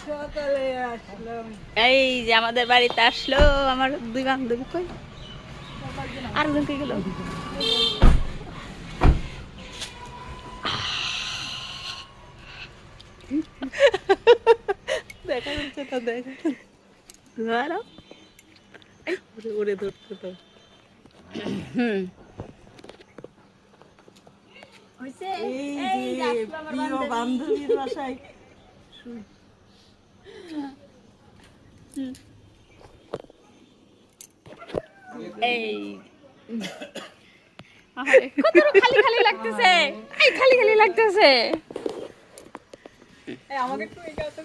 সকালে আসলাম। এই যে আমাদের বাড়িতে আসলো আমার দুই বান্ধবী। কই আরেকজন কে গেল? দেখা যাচ্ছে তো দেখা ধরো। ওরে ধরছে তো। হুম এই যে প্রিয় বান্ধবীর বাসায় এই আহারে, কত খালি খালি লাগতেছে, এই খালি খালি লাগতেছে। আমাকে একটু এই কাছে